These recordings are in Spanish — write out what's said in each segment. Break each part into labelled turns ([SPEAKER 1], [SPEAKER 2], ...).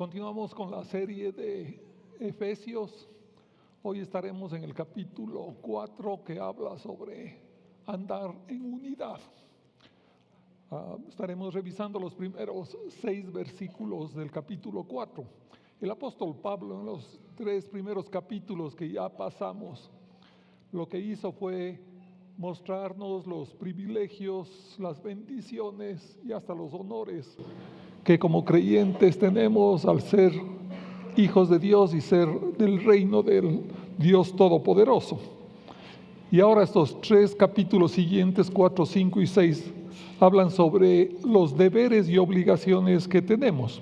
[SPEAKER 1] Continuamos con la serie de Efesios. Hoy estaremos en el capítulo 4 que habla sobre andar en unidad. Estaremos revisando los primeros 6 versículos del capítulo 4. El apóstol Pablo, en los 3 primeros capítulos que ya pasamos, lo que hizo fue mostrarnos los privilegios, las bendiciones y hasta los honores que como creyentes tenemos al ser hijos de Dios y ser del reino del Dios Todopoderoso. Y ahora estos 3 capítulos siguientes, 4, 5 y 6, hablan sobre los deberes y obligaciones que tenemos,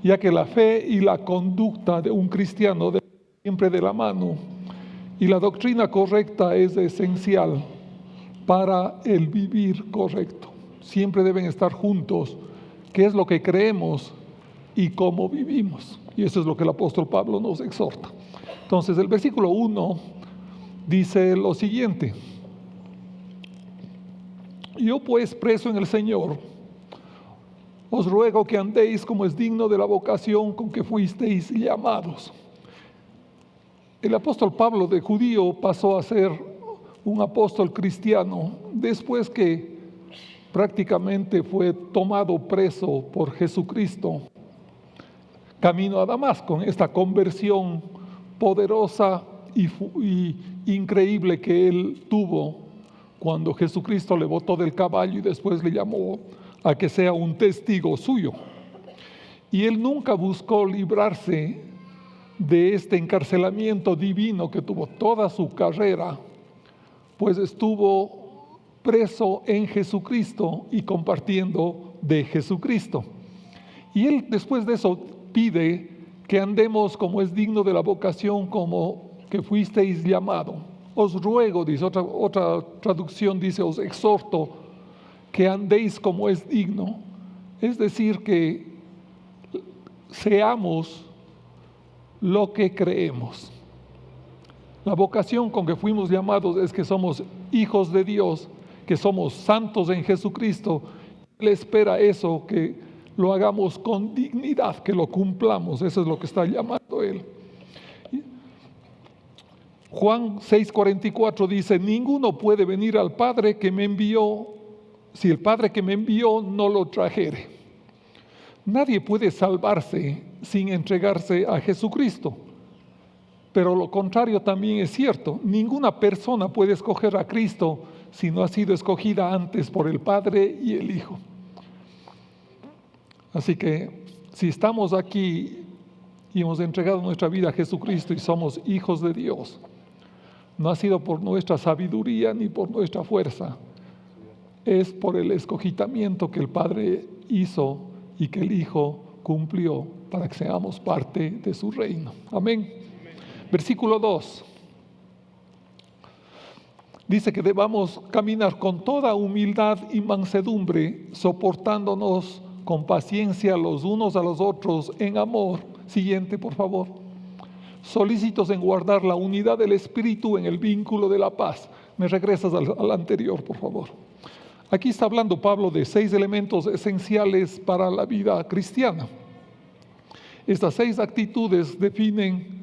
[SPEAKER 1] ya que la fe y la conducta de un cristiano deben siempre de la mano, y la doctrina correcta es esencial para el vivir correcto. Siempre deben estar juntos, qué es lo que creemos y cómo vivimos. Y eso es lo que el apóstol Pablo nos exhorta. Entonces, el versículo 1 dice lo siguiente: yo pues, preso en el Señor, os ruego que andéis como es digno de la vocación con que fuisteis llamados. El apóstol Pablo, de judío, pasó a ser un apóstol cristiano después que prácticamente fue tomado preso por Jesucristo camino a Damasco, esta conversión poderosa y increíble que él tuvo cuando Jesucristo le botó del caballo y después le llamó a que sea un testigo suyo. Y él nunca buscó librarse de este encarcelamiento divino que tuvo toda su carrera, pues estuvo preso en Jesucristo y compartiendo de Jesucristo. Y él después de eso pide que andemos como es digno de la vocación como que fuisteis llamado. Os ruego, dice otra traducción, dice os exhorto que andéis como es digno. Es decir, que seamos lo que creemos. La vocación con que fuimos llamados es que somos hijos de Dios, que somos santos en Jesucristo. Él espera eso, que lo hagamos con dignidad, que lo cumplamos. Eso es lo que está llamando Él. Juan 6:44 dice: ninguno puede venir al Padre que me envió, si el Padre que me envió no lo trajere. Nadie puede salvarse sin entregarse a Jesucristo. Pero lo contrario también es cierto. Ninguna persona puede escoger a Cristo si no ha sido escogida antes por el Padre y el Hijo. Así que si estamos aquí y hemos entregado nuestra vida a Jesucristo y somos hijos de Dios, no ha sido por nuestra sabiduría ni por nuestra fuerza, es por el escogimiento que el Padre hizo y que el Hijo cumplió para que seamos parte de su reino. Amén. Versículo 2 dice que debamos caminar con toda humildad y mansedumbre, soportándonos con paciencia los unos a los otros en amor. Siguiente, por favor. Solícitos en guardar la unidad del Espíritu en el vínculo de la paz. Me regresas al anterior, por favor. Aquí está hablando Pablo de 6 elementos esenciales para la vida cristiana. Estas 6 actitudes definen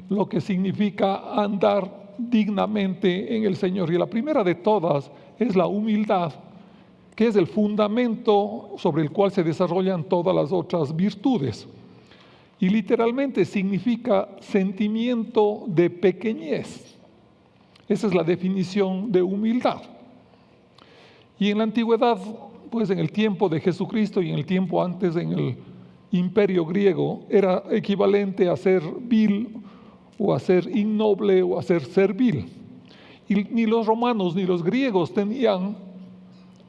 [SPEAKER 1] lo que significa andar dignamente en el Señor. Y la primera de todas es la humildad, que es el fundamento sobre el cual se desarrollan todas las otras virtudes. Y literalmente significa sentimiento de pequeñez. Esa es la definición de humildad. Y en la antigüedad, pues en el tiempo de Jesucristo y en el tiempo antes en el imperio griego, era equivalente a ser vil o a ser innoble o a ser servil. Y ni los romanos ni los griegos tenían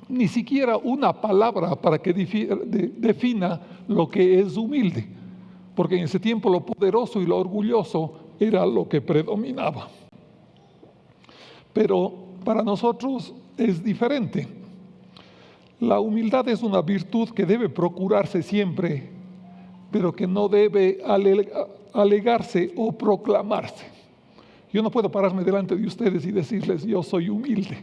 [SPEAKER 1] ni siquiera una palabra para que defina lo que es humilde, porque en ese tiempo lo poderoso y lo orgulloso era lo que predominaba. Pero para nosotros es diferente. La humildad es una virtud que debe procurarse siempre, pero que no debe alegarse o proclamarse. Yo no puedo pararme delante de ustedes y decirles yo soy humilde,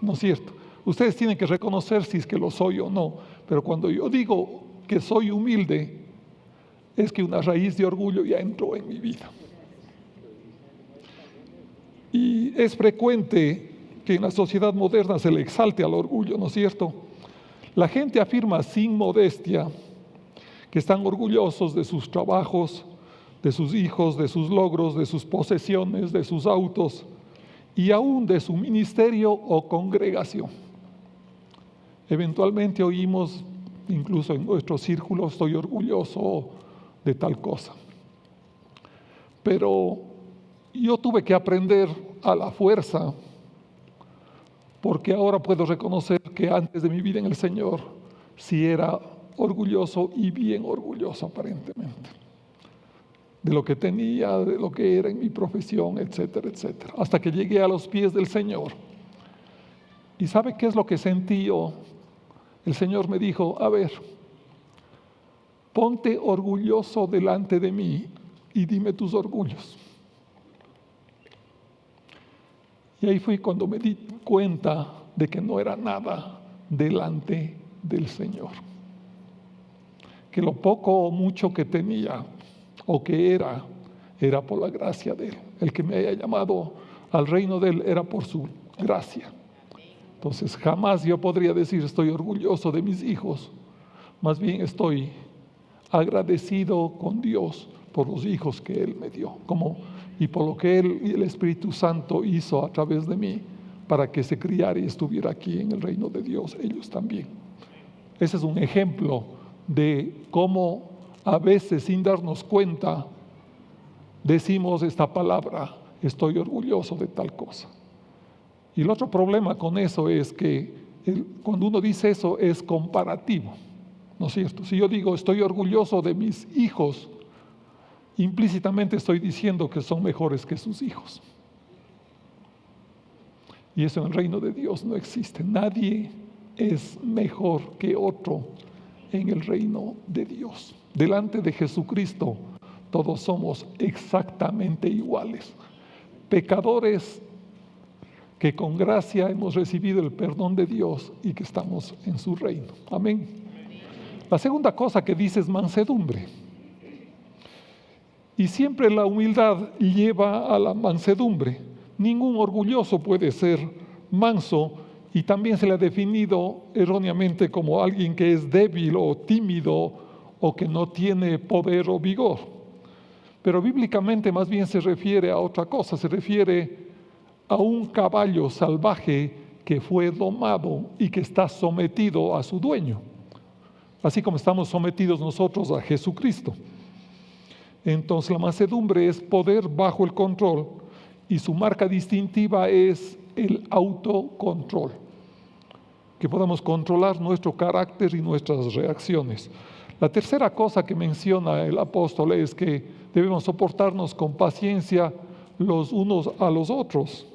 [SPEAKER 1] ¿no es cierto? Ustedes tienen que reconocer si es que lo soy o no, pero cuando yo digo que soy humilde, es que una raíz de orgullo ya entró en mi vida. Y es frecuente que en la sociedad moderna se le exalte al orgullo, ¿no es cierto? La gente afirma sin modestia que están orgullosos de sus trabajos, de sus hijos, de sus logros, de sus posesiones, de sus autos y aún de su ministerio o congregación. Eventualmente oímos, incluso en nuestro círculo, estoy orgulloso de tal cosa. Pero yo tuve que aprender a la fuerza, porque ahora puedo reconocer que antes de mi vida en el Señor, sí era orgulloso y bien orgulloso aparentemente, de lo que tenía, de lo que era en mi profesión, etcétera, etcétera, hasta que llegué a los pies del Señor. ¿Y sabe qué es lo que sentí yo? El Señor me dijo, a ver, ponte orgulloso delante de mí y dime tus orgullos. Y ahí fue cuando me di cuenta de que no era nada delante del Señor. Que lo poco o mucho que tenía o que era por la gracia de Él. El que me haya llamado al reino de Él era por su gracia. Entonces jamás yo podría decir estoy orgulloso de mis hijos. Más bien estoy agradecido con Dios por los hijos que Él me dio. Y por lo que Él y el Espíritu Santo hizo a través de mí para que se criara y estuviera aquí en el reino de Dios, ellos también. Ese es un ejemplo de cómo a veces sin darnos cuenta decimos esta palabra, estoy orgulloso de tal cosa. Y el otro problema con eso es que cuando uno dice eso es comparativo, ¿no es cierto? Si yo digo estoy orgulloso de mis hijos, implícitamente estoy diciendo que son mejores que sus hijos. Y eso en el reino de Dios no existe. Nadie es mejor que otro en el reino de Dios. Delante de Jesucristo todos somos exactamente iguales. Pecadores que con gracia hemos recibido el perdón de Dios y que estamos en su reino. Amén. La segunda cosa que dice es mansedumbre. Y siempre la humildad lleva a la mansedumbre. Ningún orgulloso puede ser manso y también se le ha definido erróneamente como alguien que es débil o tímido o que no tiene poder o vigor. Pero bíblicamente más bien se refiere a otra cosa, se refiere a un caballo salvaje que fue domado y que está sometido a su dueño, así como estamos sometidos nosotros a Jesucristo. Entonces la mansedumbre es poder bajo el control y su marca distintiva es el autocontrol, que podamos controlar nuestro carácter y nuestras reacciones. La tercera cosa que menciona el apóstol es que debemos soportarnos con paciencia los unos a los otros.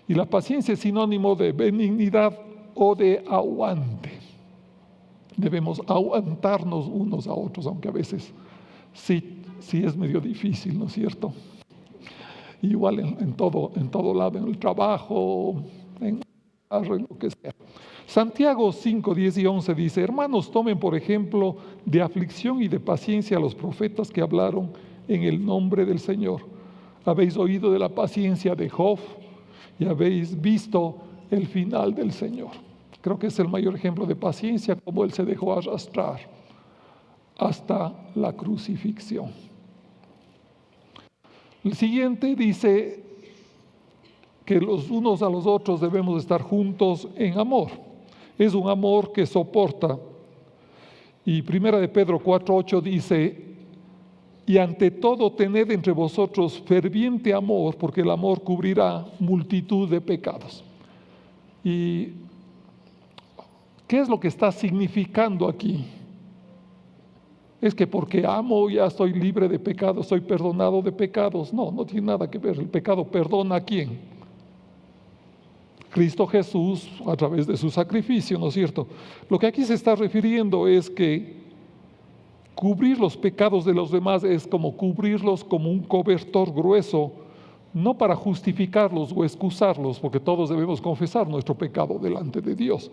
[SPEAKER 1] Y la paciencia es sinónimo de benignidad o de aguante. Debemos aguantarnos unos a otros, aunque a veces sí es medio difícil, ¿no es cierto? Igual en todo lado, en el trabajo, en lo que sea. Santiago 5, 10 y 11 dice, hermanos, tomen por ejemplo de aflicción y de paciencia a los profetas que hablaron en el nombre del Señor. Habéis oído de la paciencia de Job y habéis visto el final del Señor. Creo que es el mayor ejemplo de paciencia, como Él se dejó arrastrar hasta la crucifixión. El siguiente dice que los unos a los otros debemos estar juntos en amor. Es un amor que soporta. Y 1 de Pedro 4:8 dice, y ante todo tened entre vosotros ferviente amor, porque el amor cubrirá multitud de pecados. ¿Y qué es lo que está significando aquí? Es que porque amo ya estoy libre de pecados, estoy perdonado de pecados. No tiene nada que ver. El pecado perdona a quién. Cristo Jesús a través de su sacrificio, ¿no es cierto? Lo que aquí se está refiriendo es que cubrir los pecados de los demás es como cubrirlos como un cobertor grueso, no para justificarlos o excusarlos, porque todos debemos confesar nuestro pecado delante de Dios,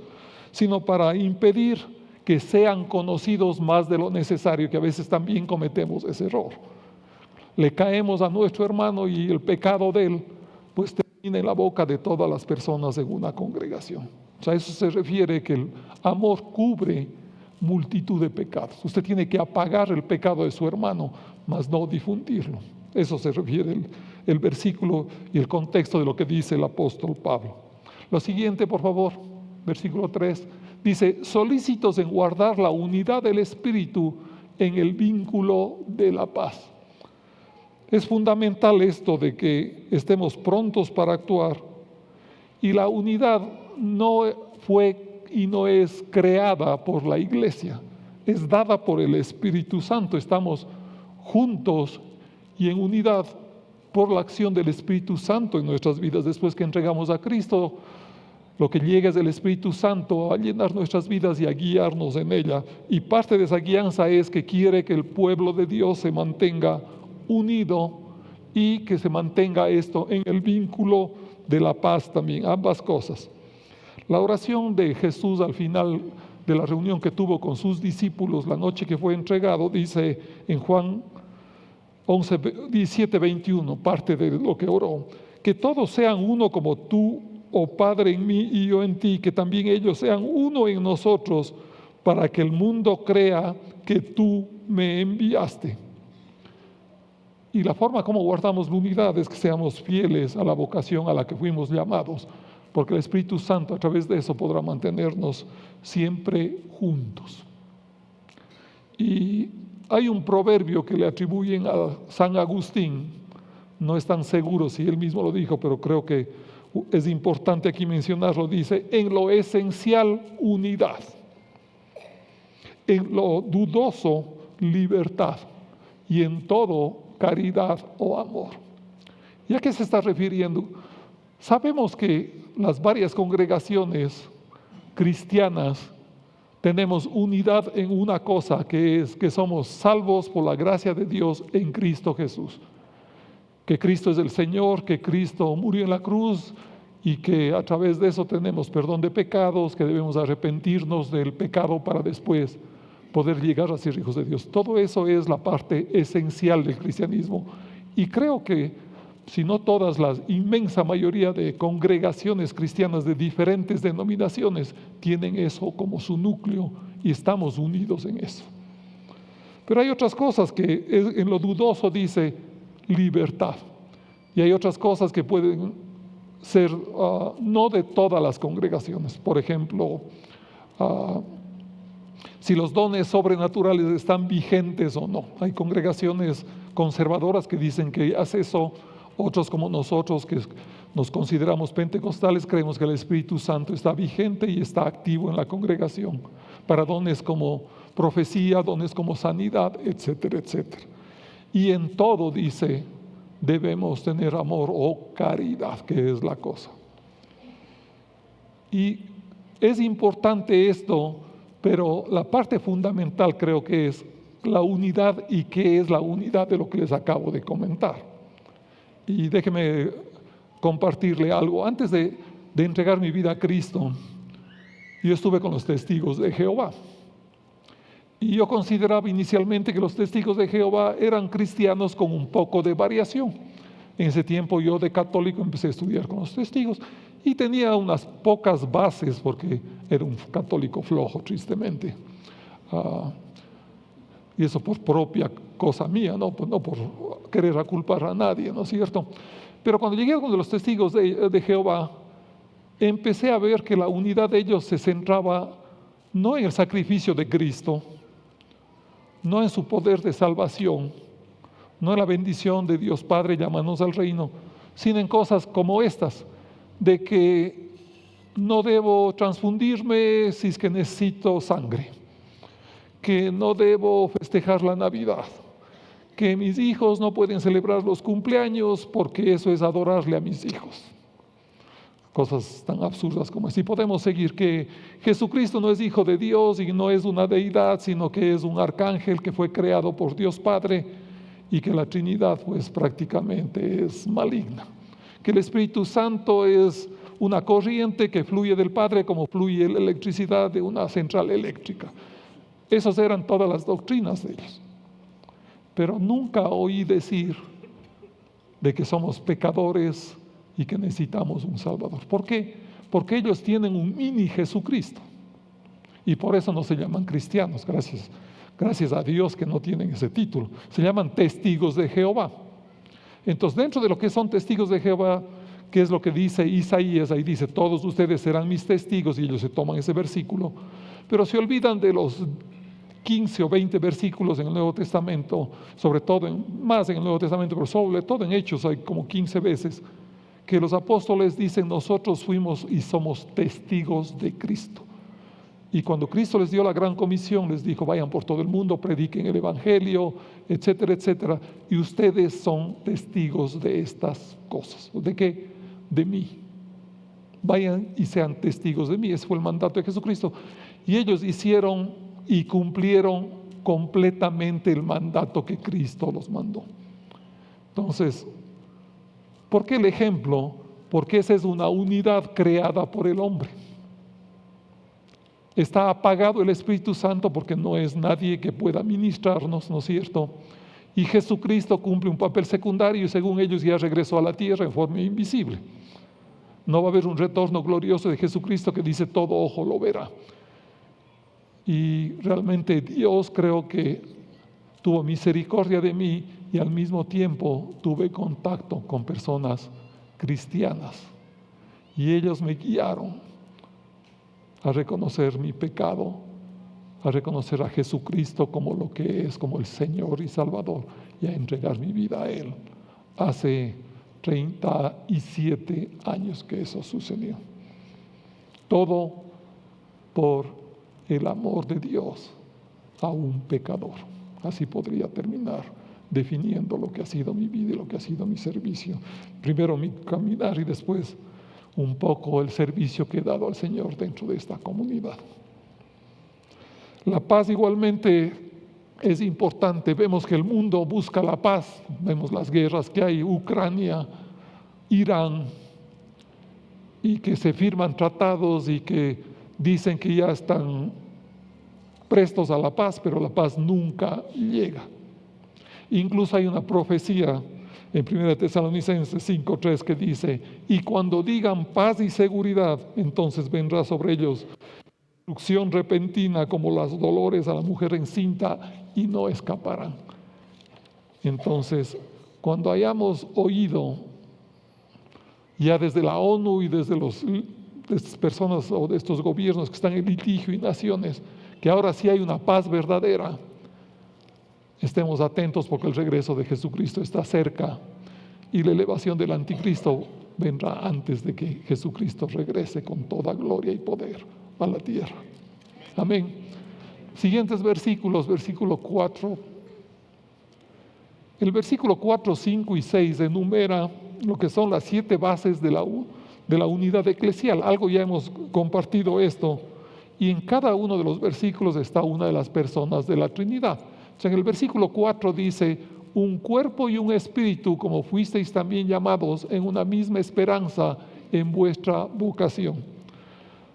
[SPEAKER 1] sino para impedir que sean conocidos más de lo necesario, que a veces también cometemos ese error. Le caemos a nuestro hermano y el pecado de él, pues termina en la boca de todas las personas en una congregación. O sea, eso se refiere que el amor cubre multitud de pecados. Usted tiene que apagar el pecado de su hermano, mas no difundirlo. Eso se refiere el versículo y el contexto de lo que dice el apóstol Pablo. Lo siguiente, por favor, versículo 3, dice: solícitos en guardar la unidad del Espíritu en el vínculo de la paz. Es fundamental esto de que estemos prontos para actuar, y la unidad no fue y no es creada por la iglesia, es dada por el Espíritu Santo. Estamos juntos y en unidad por la acción del Espíritu Santo en nuestras vidas. Después que entregamos a Cristo, lo que llega es el Espíritu Santo a llenar nuestras vidas y a guiarnos en ella. Y parte de esa guianza es que quiere que el pueblo de Dios se mantenga unido y que se mantenga esto en el vínculo de la paz también, ambas cosas. La oración de Jesús al final de la reunión que tuvo con sus discípulos la noche que fue entregado, dice en Juan 11, 17, 21, parte de lo que oró: que todos sean uno como tú, oh Padre, en mí y yo en ti, que también ellos sean uno en nosotros, para que el mundo crea que tú me enviaste. Y la forma como guardamos la unidad es que seamos fieles a la vocación a la que fuimos llamados, porque el Espíritu Santo a través de eso podrá mantenernos siempre juntos. Y hay un proverbio que le atribuyen a San Agustín, no es tan seguro si él mismo lo dijo, pero creo que es importante aquí mencionarlo. Dice: en lo esencial, unidad; en lo dudoso, libertad; y en todo, caridad o amor. ¿Y a qué se está refiriendo? Sabemos que las varias congregaciones cristianas tenemos unidad en una cosa, que es que somos salvos por la gracia de Dios en Cristo Jesús. Que Cristo es el Señor, que Cristo murió en la cruz y que a través de eso tenemos perdón de pecados, que debemos arrepentirnos del pecado para después poder llegar a ser hijos de Dios. Todo eso es la parte esencial del cristianismo, y creo que, si no todas, la inmensa mayoría de congregaciones cristianas de diferentes denominaciones tienen eso como su núcleo y estamos unidos en eso. Pero hay otras cosas que en lo dudoso dice libertad, y hay otras cosas que pueden ser no de todas las congregaciones. Por ejemplo, si los dones sobrenaturales están vigentes o no. Hay congregaciones conservadoras que dicen que hace eso. Otros, como nosotros, que nos consideramos pentecostales, creemos que el Espíritu Santo está vigente y está activo en la congregación para dones como profecía, dones como sanidad, etcétera, etcétera. Y en todo, dice, debemos tener amor o caridad, que es la cosa. Y es importante esto, pero la parte fundamental creo que es la unidad. ¿Y qué es la unidad? De lo que les acabo de comentar. Y déjeme compartirle algo. Antes de entregar mi vida a Cristo, yo estuve con los testigos de Jehová. Y yo consideraba inicialmente que los testigos de Jehová eran cristianos con un poco de variación. En ese tiempo yo, de católico, empecé a estudiar con los testigos y tenía unas pocas bases, porque era un católico flojo, tristemente. Y eso por propia cosa mía, no por querer culpar a nadie, ¿no es cierto? Pero cuando llegué con los testigos de Jehová, empecé a ver que la unidad de ellos se centraba no en el sacrificio de Cristo, no en su poder de salvación, no en la bendición de Dios Padre llamándonos al reino, sino en cosas como estas, de que no debo transfundirme si es que necesito sangre, que no debo festejar la Navidad, que mis hijos no pueden celebrar los cumpleaños porque eso es adorarle a mis hijos. Cosas tan absurdas como así. Podemos seguir, que Jesucristo no es hijo de Dios y no es una deidad, sino que es un arcángel que fue creado por Dios Padre, y que la Trinidad pues prácticamente es maligna. Que el Espíritu Santo es una corriente que fluye del Padre como fluye la electricidad de una central eléctrica. Esas eran todas las doctrinas de ellos. Pero nunca oí decir de que somos pecadores y que necesitamos un Salvador. ¿Por qué? Porque ellos tienen un mini Jesucristo. Y por eso no se llaman cristianos, gracias a Dios que no tienen ese título. Se llaman testigos de Jehová. Entonces, dentro de lo que son testigos de Jehová, ¿qué es lo que dice Isaías? Ahí dice, todos ustedes serán mis testigos, y ellos se toman ese versículo, pero se olvidan de los 15 o 20 versículos en el Nuevo Testamento, sobre todo, más en el Nuevo Testamento, pero sobre todo en Hechos hay como 15 veces, que los apóstoles dicen, nosotros fuimos y somos testigos de Cristo. Y cuando Cristo les dio la gran comisión, les dijo, vayan por todo el mundo, prediquen el evangelio, etcétera, etcétera. Y ustedes son testigos de estas cosas. ¿De qué? De mí. Vayan y sean testigos de mí. Ese fue el mandato de Jesucristo. Y ellos hicieron y cumplieron completamente el mandato que Cristo los mandó. Entonces, ¿por qué el ejemplo? Porque esa es una unidad creada por el hombre. Está apagado el Espíritu Santo porque no es nadie que pueda ministrarnos, ¿no es cierto? Y Jesucristo cumple un papel secundario y según ellos ya regresó a la tierra en forma invisible. No va a haber un retorno glorioso de Jesucristo que dice todo ojo lo verá. Y realmente Dios creo que tuvo misericordia de mí y al mismo tiempo tuve contacto con personas cristianas. Y ellos me guiaron a reconocer mi pecado, a reconocer a Jesucristo como lo que es, como el Señor y Salvador, y a entregar mi vida a Él. Hace 37 años que eso sucedió. Todo por el amor de Dios a un pecador. Así podría terminar definiendo lo que ha sido mi vida y lo que ha sido mi servicio. Primero mi caminar y después un poco el servicio que he dado al Señor dentro de esta comunidad. La paz igualmente es importante. Vemos que el mundo busca la paz. Vemos las guerras que hay, Ucrania, Irán, y que se firman tratados y que dicen que ya están prestos a la paz, pero la paz nunca llega. Incluso hay una profecía en 1 Tesalonicenses 5:3 que dice, y cuando digan paz y seguridad, entonces vendrá sobre ellos destrucción repentina como los dolores a la mujer encinta y no escaparán. Entonces, cuando hayamos oído ya desde la ONU y desde de estas personas o de estos gobiernos que están en litigio y naciones, que ahora sí hay una paz verdadera, estemos atentos porque el regreso de Jesucristo está cerca y la elevación del anticristo vendrá antes de que Jesucristo regrese con toda gloria y poder a la tierra. Amén. Siguientes versículos, versículo 4. El versículo 4, 5 y 6 enumera lo que son las 7 bases de la unidad eclesial. Algo ya hemos compartido esto. Y en cada uno de los versículos está una de las personas de la Trinidad. O sea, en el versículo 4 dice, un cuerpo y un espíritu, como fuisteis también llamados en una misma esperanza en vuestra vocación.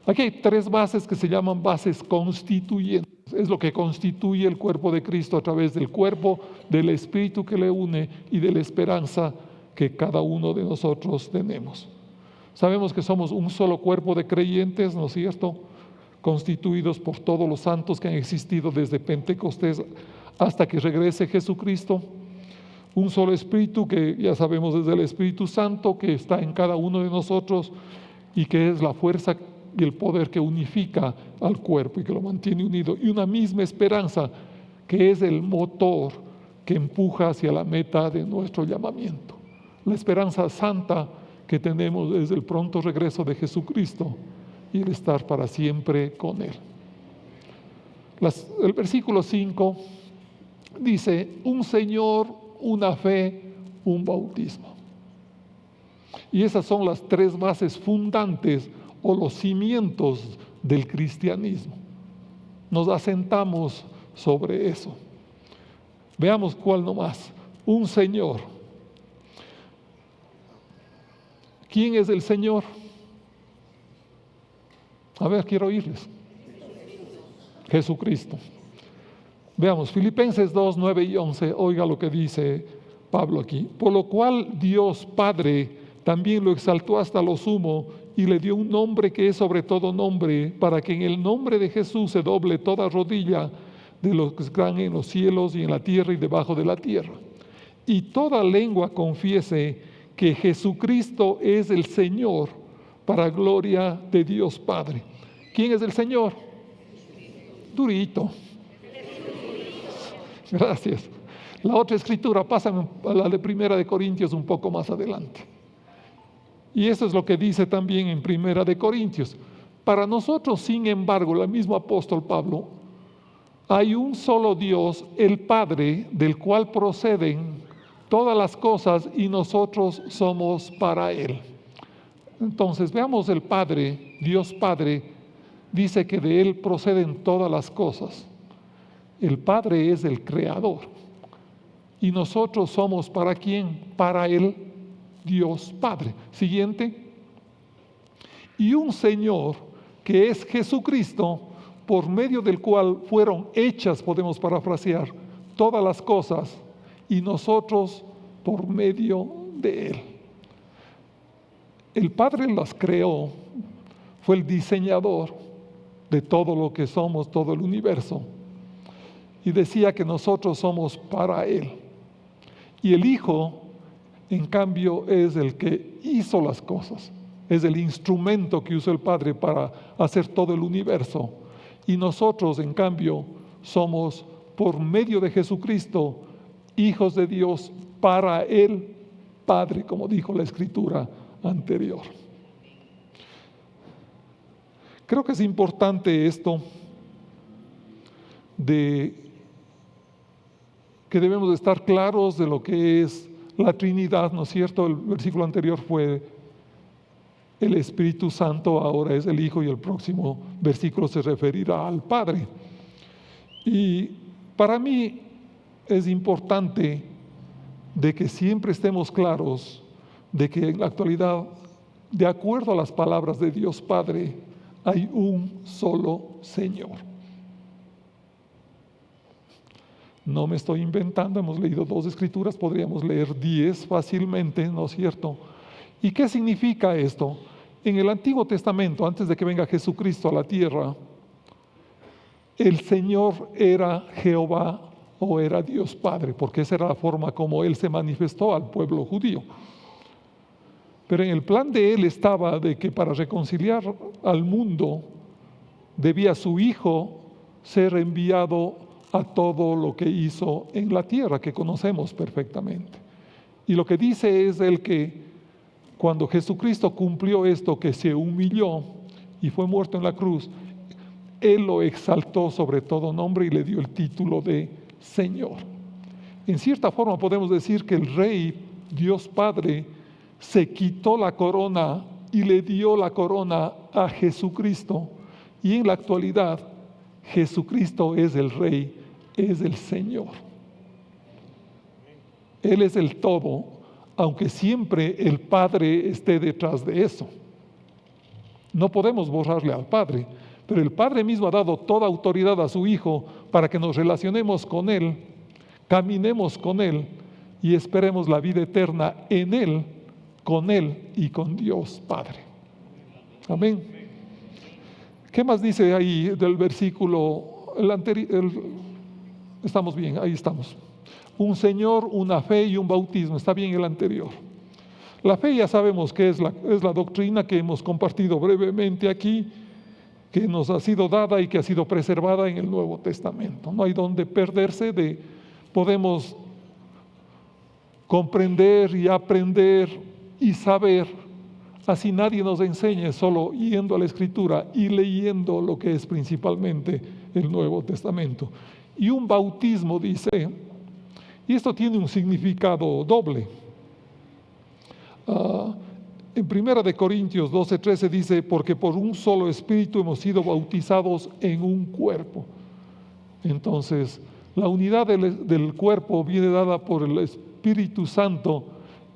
[SPEAKER 1] Aquí hay 3 bases que se llaman bases constituyentes. Es lo que constituye el cuerpo de Cristo a través del cuerpo, del espíritu que le une y de la esperanza que cada uno de nosotros tenemos. Sabemos que somos un solo cuerpo de creyentes, ¿no es cierto?, constituidos por todos los santos que han existido desde Pentecostés hasta que regrese Jesucristo. Un solo espíritu que ya sabemos es el Espíritu Santo que está en cada uno de nosotros y que es la fuerza y el poder que unifica al cuerpo y que lo mantiene unido. Y una misma esperanza que es el motor que empuja hacia la meta de nuestro llamamiento. La esperanza santa que tenemos desde el pronto regreso de Jesucristo y el estar para siempre con Él. El versículo 5 dice, un Señor, una fe, un bautismo. Y esas son las 3 bases fundantes o los cimientos del cristianismo. Nos asentamos sobre eso. Veamos cuál nomás. Un Señor. ¿Quién es el Señor? A ver, quiero oírles. Jesucristo. Veamos, Filipenses 2, 9 y 11, oiga lo que dice Pablo aquí. Por lo cual Dios Padre también lo exaltó hasta lo sumo y le dio un nombre que es sobre todo nombre, para que en el nombre de Jesús se doble toda rodilla de los que están en los cielos y en la tierra y debajo de la tierra. Y toda lengua confiese que Jesucristo es el Señor, para gloria de Dios Padre. ¿Quién es el Señor? Durito. Gracias. La otra escritura, pásame a la de Primera de Corintios un poco más adelante. Y eso es lo que dice también en Primera de Corintios. Para nosotros, sin embargo, el mismo apóstol Pablo, hay un solo Dios, el Padre, del cual proceden todas las cosas y nosotros somos para Él. Entonces, veamos el Padre, Dios Padre, dice que de Él proceden todas las cosas. El Padre es el Creador. Y nosotros somos ¿para quién? Para Él, Dios Padre. Siguiente. Y un Señor que es Jesucristo, por medio del cual fueron hechas, podemos parafrasear, todas las cosas, y nosotros por medio de Él. El Padre las creó, fue el diseñador de todo lo que somos, todo el universo. Y decía que nosotros somos para Él. Y el Hijo, en cambio, es el que hizo las cosas. Es el instrumento que usó el Padre para hacer todo el universo. Y nosotros, en cambio, somos por medio de Jesucristo, hijos de Dios para el Padre, como dijo la Escritura anterior. Creo que es importante esto de que debemos de estar claros de lo que es la Trinidad, ¿no es cierto? El versículo anterior fue el Espíritu Santo, ahora es el Hijo y el próximo versículo se referirá al Padre. Y para mí es importante de que siempre estemos claros de que en la actualidad, de acuerdo a las palabras de Dios Padre, hay un solo Señor. No me estoy inventando, hemos leído 2 escrituras, podríamos leer 10 fácilmente, ¿no es cierto? ¿Y qué significa esto? En el Antiguo Testamento, antes de que venga Jesucristo a la tierra, el Señor era Jehová o era Dios Padre, porque esa era la forma como Él se manifestó al pueblo judío. Pero en el plan de Él estaba de que para reconciliar al mundo debía su Hijo ser enviado a todo lo que hizo en la tierra, que conocemos perfectamente. Y lo que dice es el que cuando Jesucristo cumplió esto, que se humilló y fue muerto en la cruz, Él lo exaltó sobre todo nombre y le dio el título de Señor. En cierta forma podemos decir que el Rey, Dios Padre, se quitó la corona y le dio la corona a Jesucristo. Y en la actualidad, Jesucristo es el Rey, es el Señor. Él es el todo, aunque siempre el Padre esté detrás de eso. No podemos borrarle al Padre, pero el Padre mismo ha dado toda autoridad a su Hijo para que nos relacionemos con Él, caminemos con Él y esperemos la vida eterna en Él, con Él y con Dios Padre. Amén. ¿Qué más dice ahí del versículo anterior? Estamos bien, ahí estamos. Un Señor, una fe y un bautismo. Está bien el anterior. La fe ya sabemos que es la doctrina que hemos compartido brevemente aquí, que nos ha sido dada y que ha sido preservada en el Nuevo Testamento. No hay donde perderse podemos comprender y aprender y saber. Así nadie nos enseñe, solo yendo a la Escritura y leyendo lo que es principalmente el Nuevo Testamento. Y un bautismo, dice, y esto tiene un significado doble. En 1 Corintios 12:13 dice, porque por un solo Espíritu hemos sido bautizados en un cuerpo. Entonces, la unidad del cuerpo viene dada por el Espíritu Santo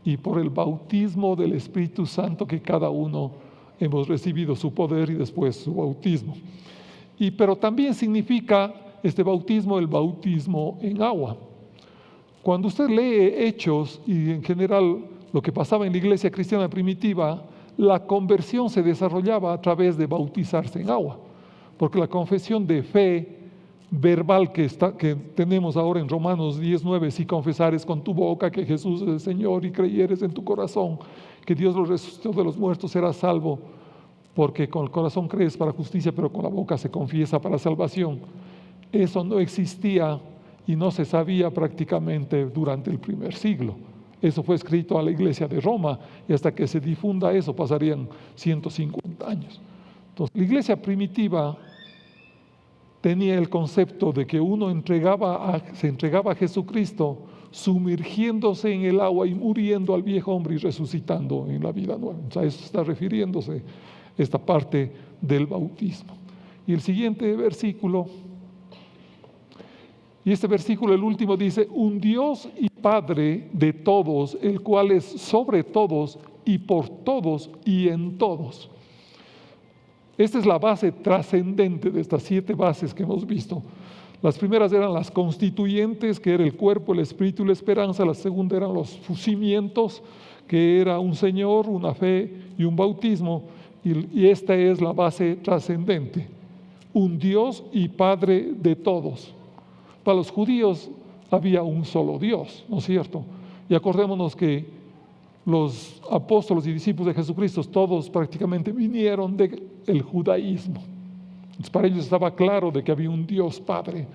[SPEAKER 1] y por el bautismo del Espíritu Santo que cada uno hemos recibido su poder y después su bautismo. Pero también significa este bautismo el bautismo en agua. Cuando usted lee Hechos y en general lo que pasaba en la iglesia cristiana primitiva, la conversión se desarrollaba a través de bautizarse en agua, porque la confesión de fe verbal que tenemos ahora en Romanos 10:9, si confesares con tu boca que Jesús es el Señor y creyeres en tu corazón que Dios lo resucitó de los muertos, serás salvo, porque con el corazón crees para justicia, pero con la boca se confiesa para salvación. Eso no existía y no se sabía prácticamente durante el primer siglo. Eso fue escrito a la iglesia de Roma y hasta que se difunda eso pasarían 150 años. Entonces, la iglesia primitiva tenía el concepto de que uno se entregaba a Jesucristo sumergiéndose en el agua y muriendo al viejo hombre y resucitando en la vida nueva. O sea, eso está refiriéndose esta parte del bautismo. Y el siguiente versículo, y este versículo, el último, dice: un Dios y Padre de todos, el cual es sobre todos y por todos y en todos. Esta es la base trascendente de estas 7 bases que hemos visto. Las primeras eran las constituyentes, que era el cuerpo, el espíritu y la esperanza. La segunda eran los cimientos, que era un Señor, una fe y un bautismo. Y esta es la base trascendente: un Dios y Padre de todos. Para los judíos había un solo Dios, ¿no es cierto? Y acordémonos que los apóstoles y discípulos de Jesucristo todos prácticamente vinieron del judaísmo. Entonces, para ellos estaba claro de que había un Dios Padre,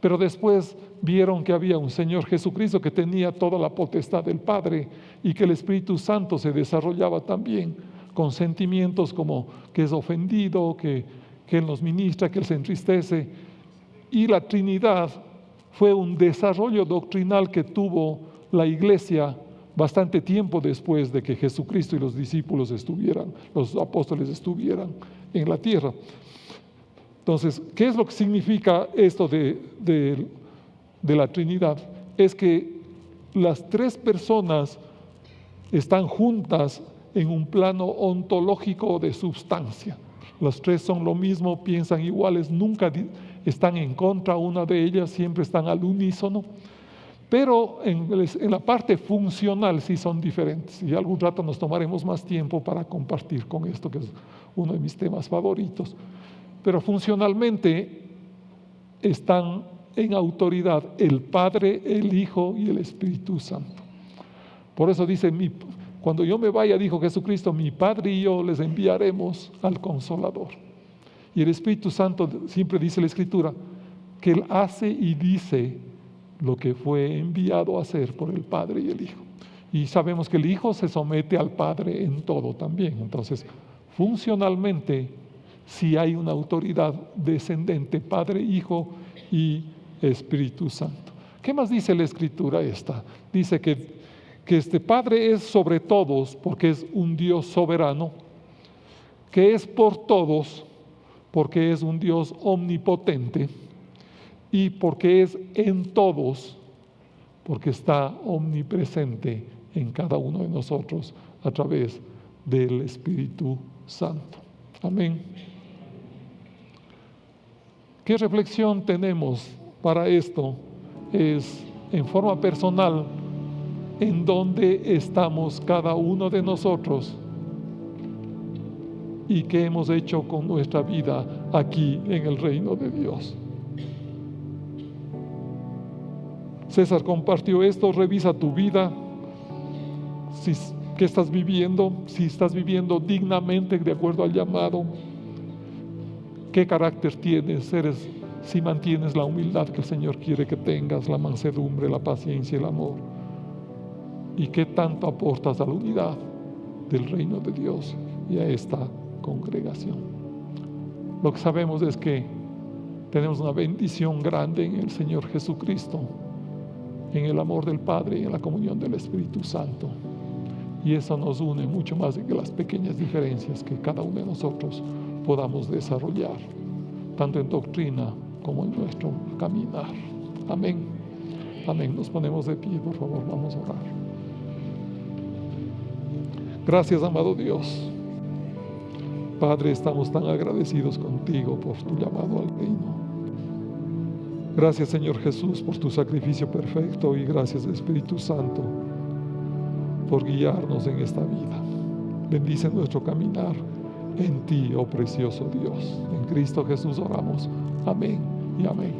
[SPEAKER 1] pero después vieron que había un Señor Jesucristo que tenía toda la potestad del Padre y que el Espíritu Santo se desarrollaba también con sentimientos como que es ofendido, que Él nos ministra, que Él se entristece. Y la Trinidad fue un desarrollo doctrinal que tuvo la iglesia bastante tiempo después de que Jesucristo y los discípulos los apóstoles estuvieran en la tierra. Entonces, ¿qué es lo que significa esto de la Trinidad? Es que las 3 personas están juntas en un plano ontológico de substancia. Las 3 son lo mismo, piensan iguales, nunca están en contra una de ellas, siempre están al unísono. Pero en la parte funcional sí son diferentes. Y algún rato nos tomaremos más tiempo para compartir con esto, que es uno de mis temas favoritos. Pero funcionalmente están en autoridad el Padre, el Hijo y el Espíritu Santo. Por eso dice: cuando yo me vaya, dijo Jesucristo, mi Padre y yo les enviaremos al Consolador. Y el Espíritu Santo, siempre dice la Escritura, que Él hace y dice lo que fue enviado a hacer por el Padre y el Hijo. Y sabemos que el Hijo se somete al Padre en todo también. Entonces, funcionalmente, sí hay una autoridad descendente, Padre, Hijo y Espíritu Santo. ¿Qué más dice la Escritura esta? Dice que este Padre es sobre todos porque es un Dios soberano, que es por todos porque es un Dios omnipotente, y porque es en todos porque está omnipresente en cada uno de nosotros a través del Espíritu Santo. Amén. ¿Qué reflexión tenemos para esto? Es en forma personal, en dónde estamos cada uno de nosotros y qué hemos hecho con nuestra vida aquí en el reino de Dios. César compartió esto. Revisa tu vida, qué estás viviendo, si estás viviendo dignamente de acuerdo al llamado, qué carácter tienes, si mantienes la humildad que el Señor quiere que tengas, la mansedumbre, la paciencia, el amor, y qué tanto aportas a la unidad del reino de Dios y a esta congregación. Lo que sabemos es que tenemos una bendición grande en el Señor Jesucristo, en el amor del Padre y en la comunión del Espíritu Santo, y eso nos une mucho más que las pequeñas diferencias que cada uno de nosotros podamos desarrollar, tanto en doctrina como en nuestro caminar. Amén. Amén. Nos ponemos de pie, por favor, vamos a orar. Gracias, amado Dios. Padre, estamos tan agradecidos contigo por tu llamado al reino. Gracias, Señor Jesús, por tu sacrificio perfecto, y gracias, Espíritu Santo, por guiarnos en esta vida. Bendice nuestro caminar en ti, oh precioso Dios. En Cristo Jesús oramos. Amén y amén.